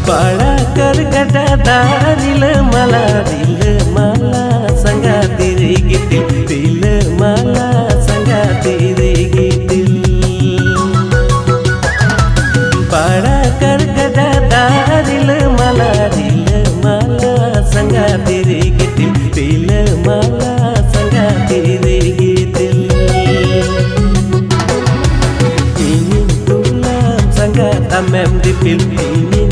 बाळा कर गटादारील मला दिल मला संगाती रे घेतील दिल मला संगाती रे घेतील बाळा कर गटादारील मला दिल मला संगाती रे घेतील दिल मला संगाती रे घेतील तुला संगाता मॅम दिपील